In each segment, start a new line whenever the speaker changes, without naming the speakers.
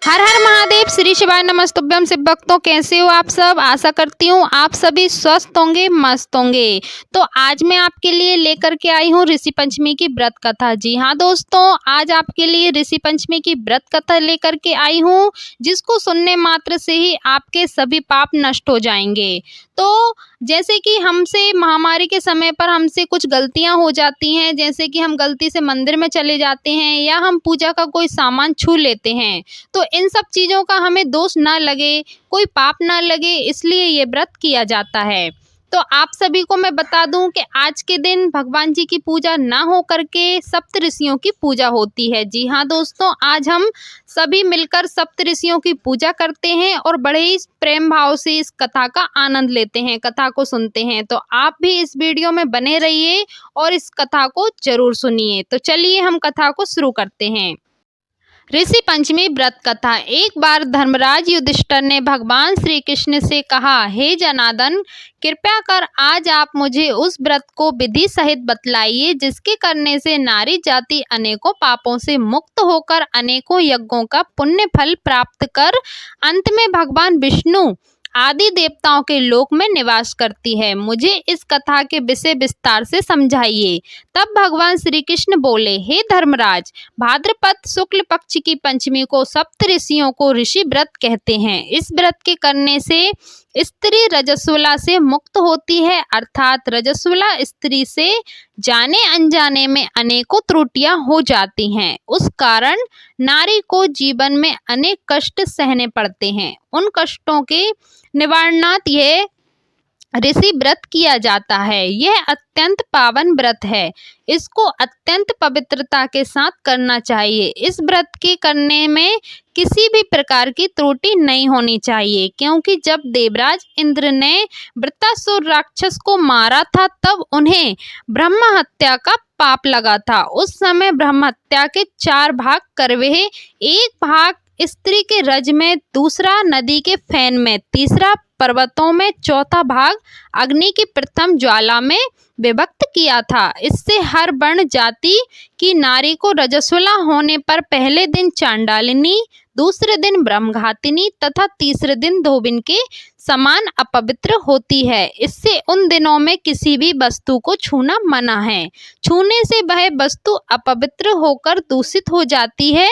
हर हर महादेव, श्री शिवाय नमस्तुभ्यम। शिव भक्तों, कैसे हो आप सब? आशा करती हूँ आप सभी स्वस्थ होंगे, मस्त होंगे। तो आज मैं आपके लिए लेकर के आई हूँ ऋषि पंचमी की व्रत कथा। जी हाँ दोस्तों, आज आपके लिए ऋषि पंचमी की व्रत कथा लेकर के आई हूँ, जिसको सुनने मात्र से ही आपके सभी पाप नष्ट हो जाएंगे। तो जैसे कि हमसे महामारी के समय पर हमसे कुछ गलतियां हो जाती हैं, जैसे कि हम गलती से मंदिर में चले जाते हैं या हम पूजा का कोई सामान छू लेते हैं, तो इन सब चीज़ों का हमें दोष ना लगे, कोई पाप ना लगे, इसलिए ये व्रत किया जाता है। तो आप सभी को मैं बता दूं कि आज के दिन भगवान जी की पूजा ना हो करके सप्त ऋषियों की पूजा होती है। जी हाँ दोस्तों, आज हम सभी मिलकर सप्त ऋषियों की पूजा करते हैं और बड़े ही प्रेम भाव से इस कथा का आनंद लेते हैं, कथा को सुनते हैं। तो आप भी इस वीडियो में बने रहिए और इस कथा को जरूर सुनिए। तो चलिए हम कथा को शुरू करते हैं। ऋषि पंचमी व्रत कथा। एक बार धर्मराज युधिष्ठिर ने भगवान श्री कृष्ण से कहा, हे जनार्दन, कृपया कर आज आप मुझे उस व्रत को विधि सहित बतलाइए जिसके करने से नारी जाति अनेकों पापों से मुक्त होकर अनेकों यज्ञों का पुण्य फल प्राप्त कर अंत में भगवान विष्णु आदि देवताओं के लोक में निवास करती है। मुझे इस कथा के विषय विस्तार से समझाइए। तब भगवान श्री कृष्ण बोले, हे धर्मराज, भाद्रपद शुक्ल पक्ष की पंचमी को सप्त ऋषियों को ऋषि व्रत कहते हैं। इस व्रत के करने से स्त्री रजस्वला से मुक्त होती है, अर्थात रजस्वला स्त्री से जाने अनजाने में अनेकों त्रुटियां हो जाती हैं। उस कारण नारी को जीवन में अनेक कष्ट सहने पड़ते हैं। उन कष्टों के निवारणार्थ यह ऋषि व्रत किया जाता है। यह अत्यंत पावन व्रत है। इसको अत्यंत पवित्रता के साथ करना चाहिए। इस व्रत के करने में किसी भी प्रकार की त्रुटि नहीं होनी चाहिए, क्योंकि जब देवराज इंद्र ने वृत्तासुर राक्षस को मारा था तब उन्हें ब्रह्म हत्या का पाप लगा था। उस समय ब्रह्म हत्या के 4 भाग करवे, एक भाग स्त्री के रज में, दूसरा नदी के फेन में, तीसरा पर्वतों में, चौथा भाग अग्नि की प्रथम ज्वाला में विभक्त किया था। इससे हर वर्ण जाति की नारी को रजस्वला होने पर पहले दिन चांडालिनी, दूसरे दिन ब्रह्मघातिनी तथा तीसरे दिन धोबिन के समान अपवित्र होती है। इससे उन दिनों में किसी भी वस्तु को छूना मना है। छूने से वह वस्तु अपवित्र होकर दूषित हो जाती है।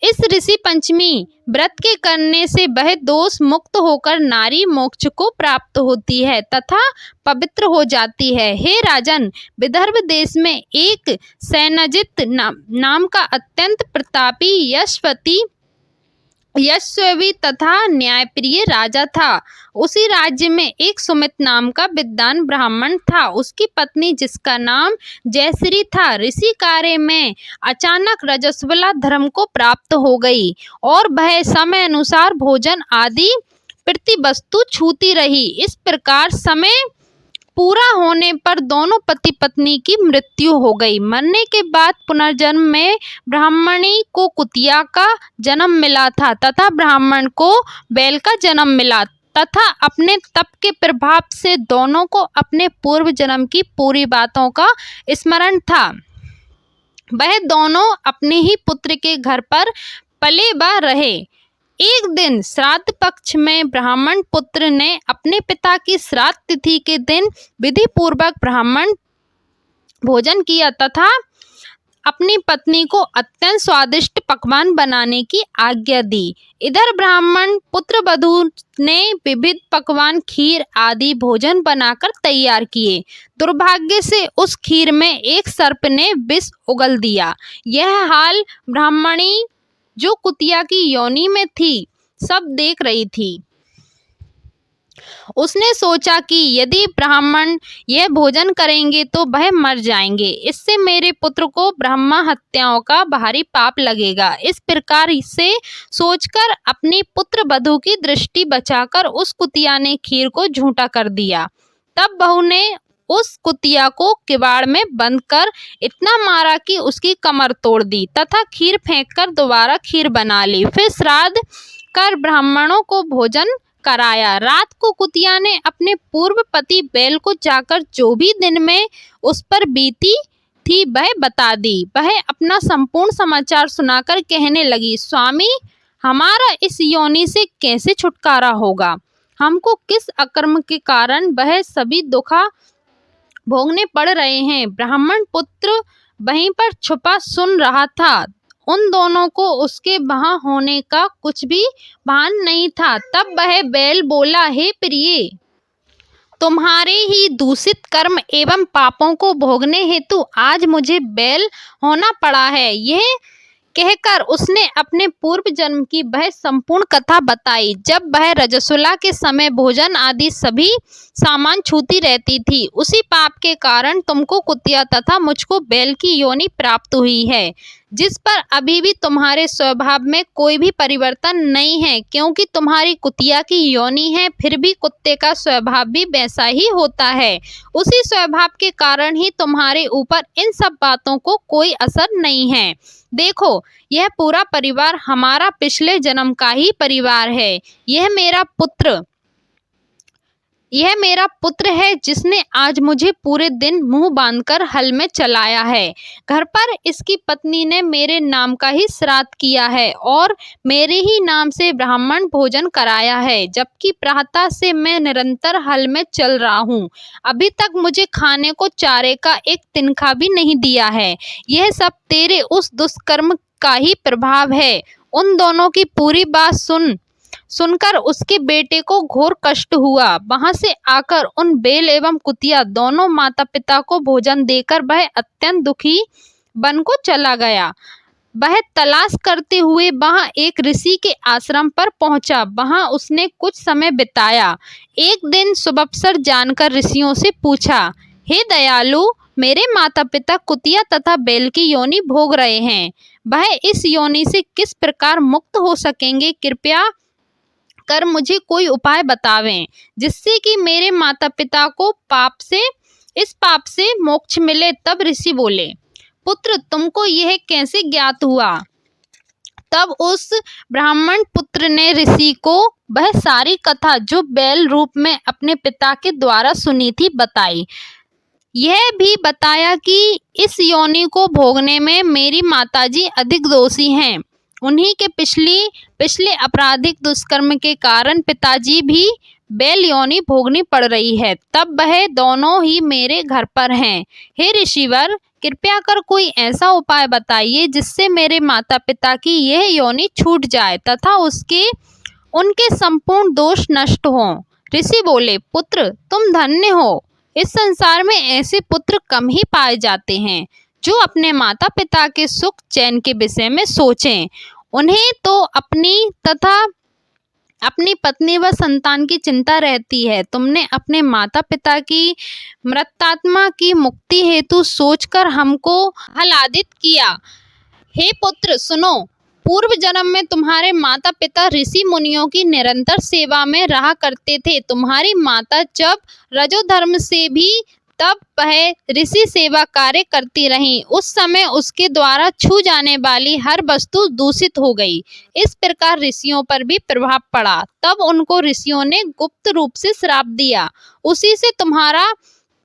इस ऋषि पंचमी व्रत के करने से वह दोष मुक्त होकर नारी मोक्ष को प्राप्त होती है तथा पवित्र हो जाती है। हे राजन, विदर्भ देश में एक सैनजित नाम का अत्यंत प्रतापी यशस्वी तथा न्यायप्रिय राजा था। उसी राज्य में एक सुमित नाम का विद्वान ब्राह्मण था। उसकी पत्नी, जिसका नाम जयश्री था, ऋषि कार्य में अचानक रजस्वला धर्म को प्राप्त हो गई और वह समय अनुसार भोजन आदि प्रति वस्तु छूती रही। इस प्रकार समय पूरा होने पर दोनों पति पत्नी की मृत्यु हो गई। मरने के बाद पुनर्जन्म में ब्राह्मणी को कुतिया का जन्म मिला था तथा ब्राह्मण को बैल का जन्म मिला तथा अपने तप के प्रभाव से दोनों को अपने पूर्व जन्म की पूरी बातों का स्मरण था। वह दोनों अपने ही पुत्र के घर पर पले ब रहे। एक दिन श्राद्ध पक्ष में ब्राह्मण पुत्र ने अपने पिता की श्राद्ध तिथि के दिन विधि पूर्वक ब्राह्मण भोजन किया तथा अपनी पत्नी को अत्यंत स्वादिष्ट पकवान बनाने की आज्ञा दी। इधर ब्राह्मण पुत्र वधू ने विविध पकवान, खीर आदि भोजन बनाकर तैयार किए। दुर्भाग्य से उस खीर में एक सर्प ने विष उगल दिया। यह हाल ब्राह्मणी, जो कुतिया की योनि में थी, सब देख रही थी। उसने सोचा कि यदि ब्राह्मण यह भोजन करेंगे तो वह मर जाएंगे। इससे मेरे पुत्र को ब्रह्म हत्याओं का भारी पाप लगेगा। इस प्रकार से सोचकर अपनी पुत्र वधू की दृष्टि बचाकर उस कुतिया ने खीर को झूठा कर दिया। तब बहू ने उस कुतिया को किवाड़ में बंद कर इतना मारा कि उसकी कमर तोड़ दी तथा खीर फेंककर दोबारा खीर बना ली। फिर श्राद्ध कर ब्राह्मणों को भोजन कराया। रात को कुतिया ने अपने पूर्व पति बैल को जाकर जो भी दिन में उस पर बीती थी वह बता दी। वह अपना संपूर्ण समाचार सुनाकर कहने लगी, स्वामी, हमारा इस योनि से कैसे छुटकारा होगा? हमको किस अकर्म के कारण वह सभी दुख भोगने पड़ रहे हैं? ब्राह्मण पुत्र वहीं पर छुपा सुन रहा था। उन दोनों को उसके वहां होने का कुछ भी भान नहीं था। तब वह बैल बोला, हे प्रिय, तुम्हारे ही दूषित कर्म एवं पापों को भोगने हेतु आज मुझे बैल होना पड़ा है। यह कहकर उसने अपने पूर्व जन्म की वह संपूर्ण कथा बताई, जब वह रजस्वला के समय भोजन आदि सभी सामान छूती रहती थी। उसी पाप के कारण तुमको कुतिया तथा मुझको बैल की योनि प्राप्त हुई है, जिस पर अभी भी तुम्हारे स्वभाव में कोई भी परिवर्तन नहीं है। क्योंकि तुम्हारी कुतिया की योनि है, फिर भी कुत्ते का स्वभाव भी वैसा ही होता है। उसी स्वभाव के कारण ही तुम्हारे ऊपर इन सब बातों को कोई असर नहीं है। देखो, यह पूरा परिवार हमारा पिछले जन्म का ही परिवार है। यह मेरा पुत्र है जिसने आज मुझे पूरे दिन मुंह बांधकर हल में चलाया है। घर पर इसकी पत्नी ने मेरे नाम का ही श्राद्ध किया है और मेरे ही नाम से ब्राह्मण भोजन कराया है, जबकि प्रातः से मैं निरंतर हल में चल रहा हूँ। अभी तक मुझे खाने को चारे का एक तिनका भी नहीं दिया है। यह सब तेरे उस दुष्कर्म का ही प्रभाव है। उन दोनों की पूरी बात सुनकर उसके बेटे को घोर कष्ट हुआ। वहां से आकर उन बैल एवं कुतिया दोनों माता पिता को भोजन देकर वह अत्यंत दुखी बन को चला गया। वह तलाश करते हुए वहां एक ऋषि के आश्रम पर पहुंचा। वहां उसने कुछ समय बिताया। एक दिन शुभअवसर जानकर ऋषियों से पूछा, हे दयालु, मेरे माता पिता कुतिया तथा बैल की योनि भोग रहे हैं। वह इस योनि से किस प्रकार मुक्त हो सकेंगे? कृपया कर मुझे कोई उपाय बतावें, जिससे कि मेरे माता पिता को इस पाप से मोक्ष मिले। तब ऋषि बोले, पुत्र, तुमको यह कैसे ज्ञात हुआ? तब उस ब्राह्मण पुत्र ने ऋषि को वह सारी कथा जो बैल रूप में अपने पिता के द्वारा सुनी थी बताई। यह भी बताया कि इस योनि को भोगने में मेरी माताजी अधिक दोषी हैं। उन्हीं के पिछले आपराधिक दुष्कर्म के कारण पिताजी भी बैल योनि भोगनी पड़ रही है। तब वह दोनों ही मेरे घर पर हैं। हे ऋषिवर, कृपया कर कोई ऐसा उपाय बताइए जिससे मेरे माता पिता की यह योनि छूट जाए तथा उनके संपूर्ण दोष नष्ट हों। ऋषि बोले, पुत्र, तुम धन्य हो। इस संसार में ऐसे पुत्र कम ही पाए जाते हैं जो अपने माता पिता के सुख चैन के विषय में सोचें। उन्हें तो अपनी तथा अपनी पत्नी व संतान की चिंता रहती है। तुमने अपने माता पिता की मृतात्मा की मुक्ति हेतु सोचकर हमको आह्लादित किया। हे पुत्र, सुनो, पूर्व जन्म में तुम्हारे माता पिता ऋषि मुनियों की निरंतर सेवा में रहा करते थे। तुम्हारी माता जब रजोधर्म से भी तब वह ऋषि सेवा कार्य करती रहीं। उस समय उसके द्वारा छू जाने वाली हर वस्तु दूषित हो गई। इस प्रकार ऋषियों पर भी प्रभाव पड़ा। तब उनको ऋषियों ने गुप्त रूप से श्राप दिया। उसी से तुम्हारा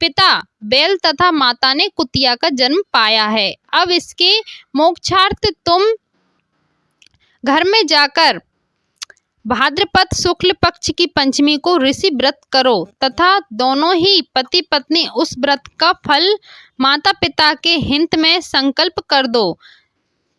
पिता बैल तथा माता ने कुतिया का जन्म पाया है। अब इसके मोक्षार्थ तुम घर में जाकर भाद्रपद शुक्ल पक्ष की पंचमी को ऋषि व्रत करो तथा दोनों ही पति पत्नी उस व्रत का फल माता पिता के हित में संकल्प कर दो।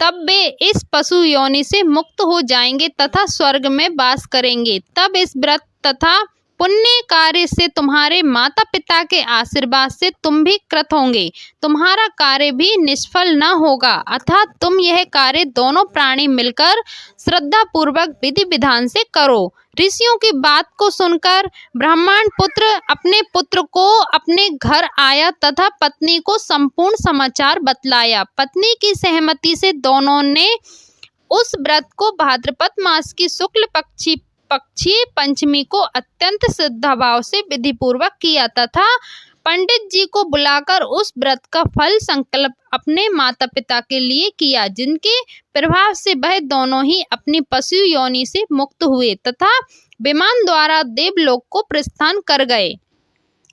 तब वे इस पशु योनि से मुक्त हो जाएंगे तथा स्वर्ग में वास करेंगे। तब इस व्रत तथा पुण्य कार्य से तुम्हारे माता पिता के आशीर्वाद से तुम भी कृत होंगे। तुम्हारा कार्य भी निष्फल न होगा। अर्थात तुम यह कार्य दोनों प्राणी मिलकर श्रद्धा पूर्वक विधि विधान से करो। ऋषियों की बात को सुनकर ब्राह्मण पुत्र अपने पुत्र को अपने घर आया तथा पत्नी को संपूर्ण समाचार बतलाया। पत्नी की सहमति से दोनों ने उस व्रत को भाद्रपद मास की शुक्ल पक्षी पंचमी को अत्यंत श्रद्धाभाव से विधि पूर्वक किया तथा पंडित जी को बुलाकर उस व्रत का फल संकल्प अपने माता पिता के लिए किया, जिनके प्रभाव से वह दोनों ही अपनी पशु योनि से मुक्त हुए तथा विमान द्वारा देवलोक को प्रस्थान कर गए।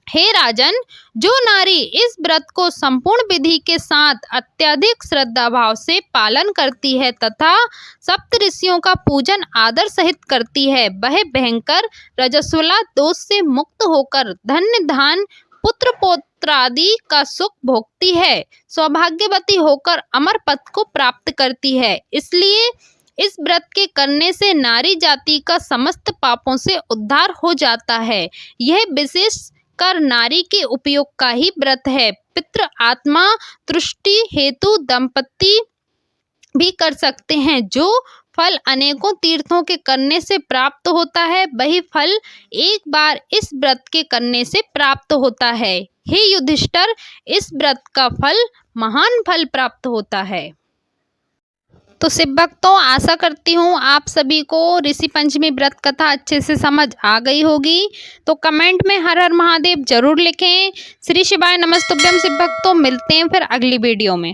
हे राजन, जो नारी इस व्रत को संपूर्ण विधि के साथ अत्यधिक श्रद्धा भाव से पालन करती है तथा सप्तऋषियों का पूजन आदर सहित करती है, वह भयंकर रजस्वला दोष से मुक्त होकर धन्य धान पुत्र पौत्रादि का सुख भोगती है, सौभाग्यवती होकर अमर पद को प्राप्त करती है। इसलिए इस व्रत के करने से नारी जाति का समस्त पापों से उद्धार हो जाता है। यह विशेष कर नारी के उपयोग का ही व्रत है। पितृ आत्मा तुष्टि हेतु दंपति भी कर सकते हैं। जो फल अनेकों तीर्थों के करने से प्राप्त होता है, वही फल एक बार इस व्रत के करने से प्राप्त होता है। हे युधिष्ठिर, इस व्रत का फल महान फल प्राप्त होता है। तो शिव भक्तों, आशा करती हूँ आप सभी को ऋषि पंचमी व्रत कथा अच्छे से समझ आ गई होगी। तो कमेंट में हर हर महादेव जरूर लिखें। श्री शिवाय नमस्तुभ्यम शिव भक्तों, मिलते हैं फिर अगली वीडियो में।